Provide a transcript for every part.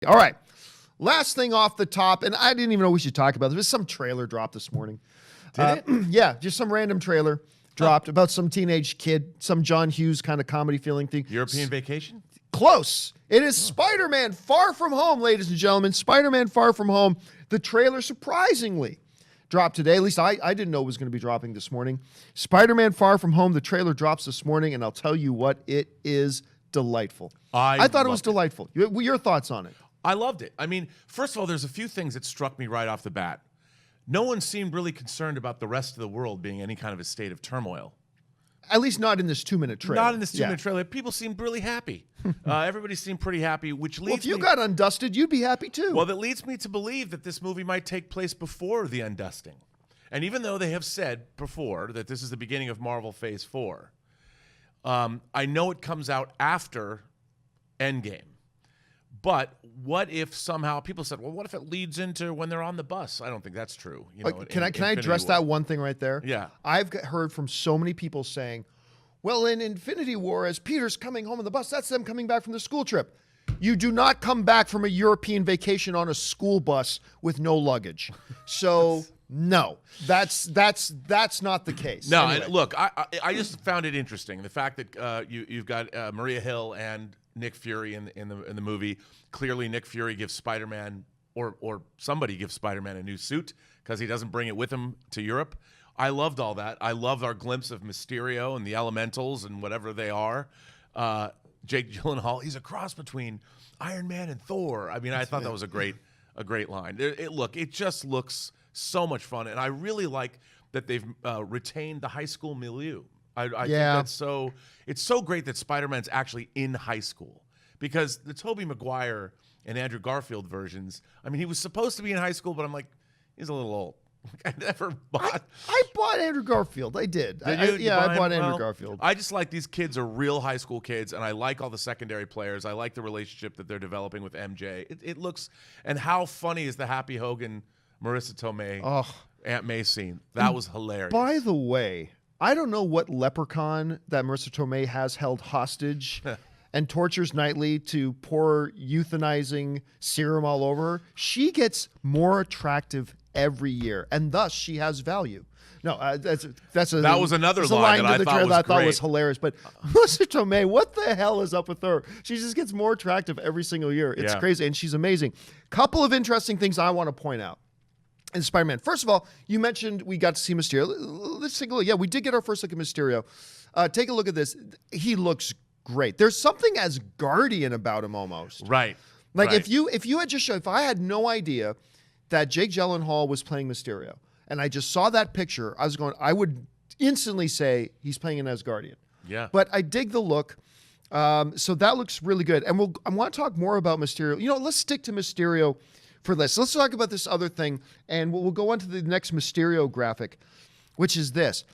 All right. Last thing off the top, and I didn't even know we should talk about this. There's some trailer dropped this morning. Did it? Yeah, just some random trailer dropped about some teenage kid, some John Hughes kind of comedy feeling thing. European Vacation? Close. It is Spider-Man Far From Home, ladies and gentlemen. Spider-Man Far From Home. The trailer surprisingly dropped today. At least I didn't know it was going to be dropping this morning. Spider-Man Far From Home. The trailer drops this morning, and I'll tell you what, it is delightful. I thought it was delightful. Your thoughts on it? I loved it. I mean, first of all, there's a few things that struck me right off the bat. No one seemed really concerned about the rest of the world being any kind of a state of turmoil. At least not in this 2-minute trailer. Not in this 2-minute trailer. People seemed really happy. Everybody seemed pretty happy, which leads if you got undusted, you'd be happy too. Well, that leads me to believe that this movie might take place before the undusting. And even though they have said before that this is the beginning of Marvel Phase 4, I know it comes out after Endgame. But what if somehow people said, well, what if it leads into when they're on the bus? I don't think that's true. You know, can I address that one thing right there? Yeah. I've heard from so many people saying, well, in Infinity War, as Peter's coming home on the bus, that's them coming back from the school trip. You do not come back from a European vacation on a school bus with no luggage. So no, that's not the case. No, anyway. and look, I just found it interesting, the fact that you've got Maria Hill and Nick Fury in the movie. Clearly, Nick Fury gives Spider-Man or somebody gives Spider-Man a new suit because he doesn't bring it with him to Europe. I loved all that. I loved our glimpse of Mysterio and the Elementals and whatever they are. Jake Gyllenhaal, he's a cross between Iron Man and Thor. I mean, I thought that was a great line. It just looks so much fun, and I really like that they've retained the high school milieu. I think that's so. It's so great that Spider-Man's actually in high school, because the Tobey Maguire and Andrew Garfield versions, I mean, he was supposed to be in high school, but I'm like, he's a little old. I never bought. I bought Andrew Garfield. I did. Did you? I bought Andrew Garfield. I just like these kids are real high school kids, and I like all the secondary players. I like the relationship that they're developing with MJ. It looks, and how funny is the Happy Hogan, Marissa Tomei, Aunt May scene? That was hilarious. By the way, I don't know what leprechaun that Marissa Tomei has held hostage and tortures nightly to pour euthanizing serum all over her. She gets more attractive every year, and thus she has value. No, that was another line that I thought was hilarious. But Marissa Tomei, what the hell is up with her? She just gets more attractive every single year. It's crazy, and she's amazing. Couple of interesting things I want to point out in Spider-Man. First of all, you mentioned we got to see Mysterio. Let's take a look. Yeah, we did get our first look at Mysterio. Take a look at this. He looks great. There's something Asgardian about him almost. Right. Like if you had just shown, if I had no idea that Jake Gyllenhaal was playing Mysterio, and I just saw that picture, I would instantly say he's playing an Asgardian. Yeah. But I dig the look. So that looks really good. And I want to talk more about Mysterio. You know, let's stick to Mysterio for this. Let's talk about this other thing, and we'll go on to the next Mysterio graphic, which is this.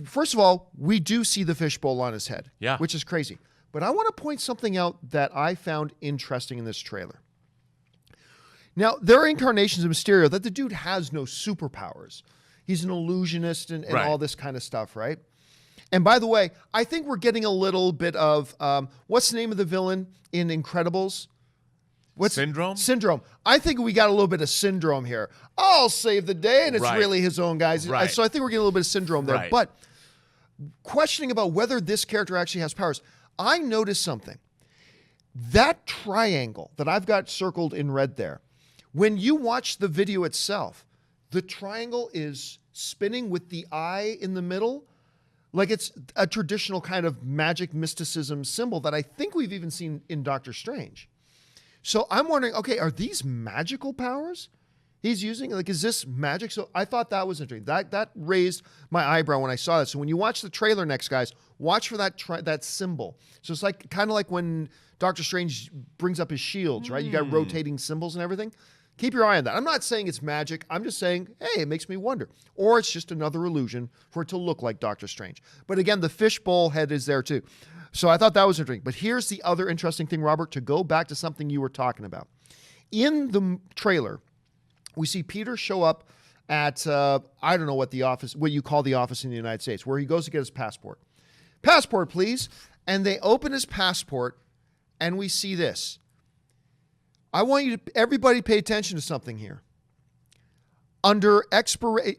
First of all, we do see the fishbowl on his head, which is crazy. But I want to point something out that I found interesting in this trailer. Now, there are incarnations of Mysterio that the dude has no superpowers. He's an illusionist and all this kind of stuff, right? And by the way, I think we're getting a little bit of, what's the name of the villain in Incredibles? Syndrome? Syndrome. I think we got a little bit of Syndrome here. I'll save the day, and it's really his own guys. Right. So I think we're getting a little bit of Syndrome there. But questioning about whether this character actually has powers, I noticed something. That triangle that I've got circled in red there, when you watch the video itself, the triangle is spinning with the eye in the middle, like it's a traditional kind of magic mysticism symbol that I think we've even seen in Doctor Strange. So I'm wondering, okay, are these magical powers he's using? Like, is this magic? So I thought that was interesting. That raised my eyebrow when I saw that. So when you watch the trailer next, guys, watch for that symbol. So it's like kind of like when Doctor Strange brings up his shields, right? You got rotating symbols and everything. Keep your eye on that. I'm not saying it's magic. I'm just saying, hey, it makes me wonder. Or it's just another illusion for it to look like Doctor Strange. But again, the fishbowl head is there too. So I thought that was interesting. But here's the other interesting thing, Robert, to go back to something you were talking about. In the trailer, we see Peter show up at, I don't know what you call the office in the United States, where he goes to get his passport. Passport, please. And they open his passport, and we see this. I want you to, everybody pay attention to something here. Under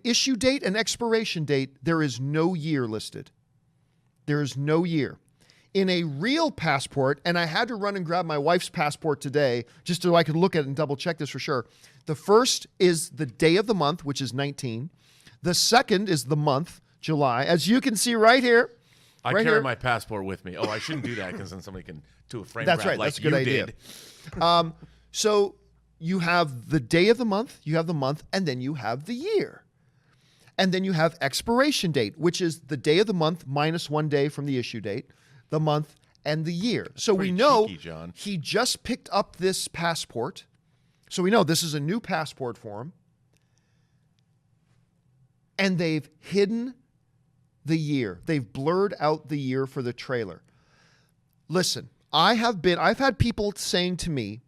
issue date and expiration date, there is no year listed. There is no year. In a real passport, and I had to run and grab my wife's passport today just so I could look at it and double check this for sure. The first is the day of the month, which is 19. The second is the month, July. As you can see right here. I right carry here. my passport with me. Oh, I shouldn't do that because then somebody can do a frame That's grab right. like That's a good you idea. did. So you have the day of the month, you have the month, and then you have the year. And then you have expiration date, which is the day of the month minus 1 day from the issue date, the month, and the year. So we pretty know cheeky, John. he just picked up this passport. So we know this is a new passport for him. And they've hidden the year. They've blurred out the year for the trailer. Listen, I've had people saying to me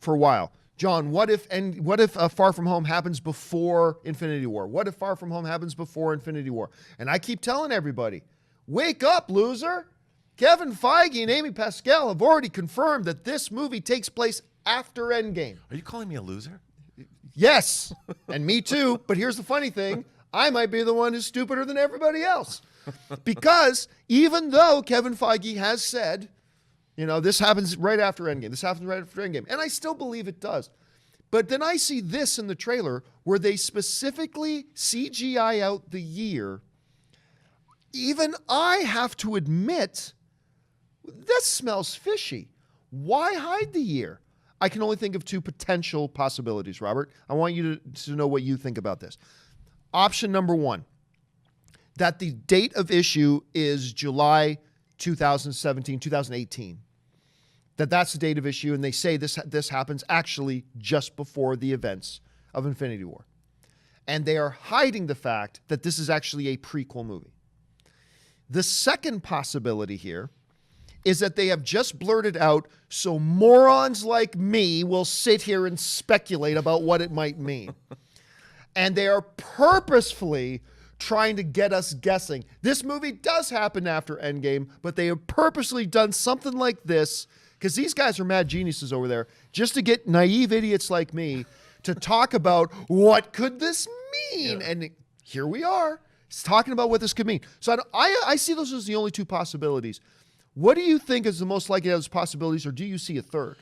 for a while, John, what if Far From Home happens before Infinity War? What if Far From Home happens before Infinity War? And I keep telling everybody, wake up, loser. Kevin Feige and Amy Pascal have already confirmed that this movie takes place after Endgame. Are you calling me a loser? Yes, and me too. But here's the funny thing. I might be the one who's stupider than everybody else. Because even though Kevin Feige has said, this happens right after Endgame. This happens right after Endgame. And I still believe it does. But then I see this in the trailer where they specifically CGI out the year. Even I have to admit, this smells fishy. Why hide the year? I can only think of two potential possibilities, Robert. I want you to know what you think about this. Option number one, that the date of issue is July 2017, 2018. That's the date of issue, and they say this happens actually just before the events of Infinity War. And they are hiding the fact that this is actually a prequel movie. The second possibility here is that they have just blurted out so morons like me will sit here and speculate about what it might mean. And they are purposefully trying to get us guessing. This movie does happen after Endgame, but they have purposely done something like this because these guys are mad geniuses over there just to get naive idiots like me to talk about what could this mean. Yeah. And here we are. It's talking about what this could mean. So I see those as the only two possibilities. What do you think is the most likely of those possibilities, or do you see a third?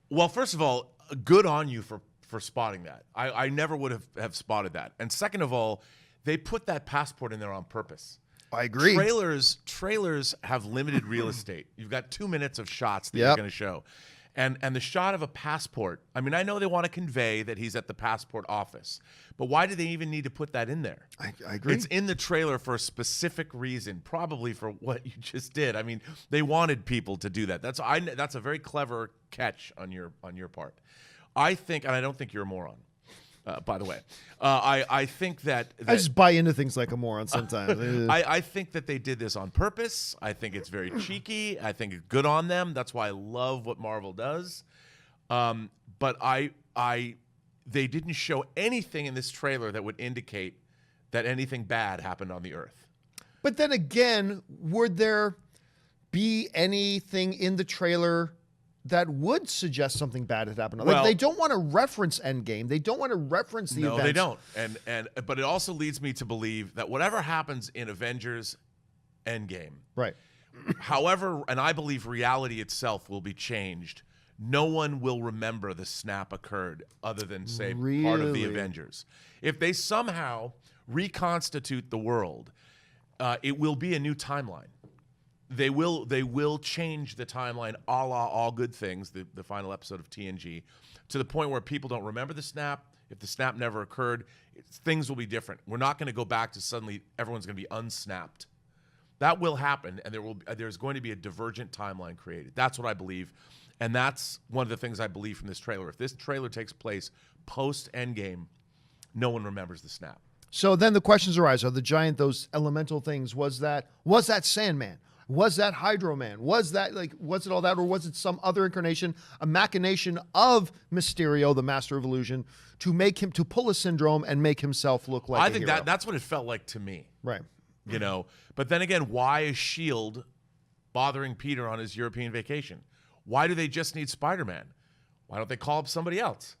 Well, first of all, good on you for spotting that. I never would have spotted that. And second of all, they put that passport in there on purpose. I agree. Trailers have limited real estate. You've got 2 minutes of shots that you're going to show. And the shot of a passport, I mean, I know they want to convey that he's at the passport office, but why do they even need to put that in there? I agree. It's in the trailer for a specific reason, probably for what you just did. I mean, they wanted people to do that. That's a very clever catch on your part. I think, and I don't think you're a moron, by the way. I think that I just buy into things like a moron sometimes. I think that they did this on purpose. I think it's very cheeky. I think it's good on them. That's why I love what Marvel does. But they didn't show anything in this trailer that would indicate that anything bad happened on the Earth. But then again, would there be anything in the trailer that would suggest something bad had happened? Well, they don't want to reference Endgame. They don't want to reference the events. No, they don't. But it also leads me to believe that whatever happens in Avengers Endgame, right? However, and I believe reality itself will be changed. No one will remember the snap occurred other than, say, part of the Avengers. If they somehow reconstitute the world, it will be a new timeline. They will change the timeline a la All Good Things, the final episode of TNG, to the point where people don't remember the snap. If the snap never occurred, things will be different. We're not going to go back to suddenly everyone's going to be unsnapped. That will happen, and there's going to be a divergent timeline created. That's what I believe, and that's one of the things I believe from this trailer. If this trailer takes place post-Endgame, no one remembers the snap. So then the questions arise: are the giant, those elemental things? Was that Sandman? Was that Hydro Man? Was it all that, or was it some other incarnation, a machination of Mysterio, the Master of Illusion, to pull a syndrome and make himself look like a hero? That's what it felt like to me. Right. But then again, why is S.H.I.E.L.D. bothering Peter on his European vacation? Why do they just need Spider-Man? Why don't they call up somebody else?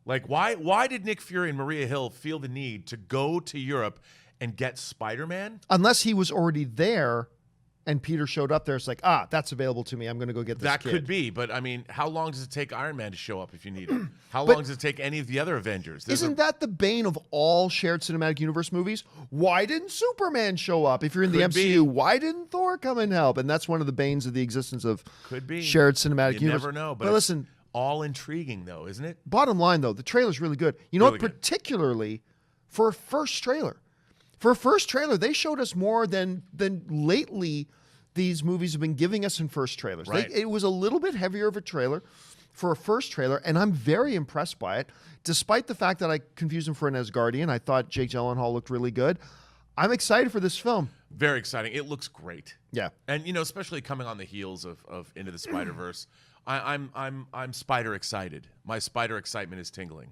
Like, why did Nick Fury and Maria Hill feel the need to go to Europe and get Spider-Man? Unless he was already there and Peter showed up there. It's like, that's available to me. I'm going to go get this That kid. could be, but I mean, how long does it take Iron Man to show up if you need him? How long does it take any of the other Avengers? Isn't that the bane of all shared cinematic universe movies? Why didn't Superman show up? If you're in the MCU, why didn't Thor come and help? And that's one of the banes of the existence of shared cinematic universe. You never know, but listen, all intriguing though, isn't it? Bottom line though, the trailer's really good. You know what? Particularly for a first trailer. For a first trailer, they showed us more than lately these movies have been giving us in first trailers. Right. It was a little bit heavier of a trailer for a first trailer, and I'm very impressed by it. Despite the fact that I confused him for an Asgardian, I thought Jake Gyllenhaal looked really good. I'm excited for this film. Very exciting. It looks great. Yeah. And, you know, especially coming on the heels of Into the Spider-Verse, I'm spider excited. My spider excitement is tingling.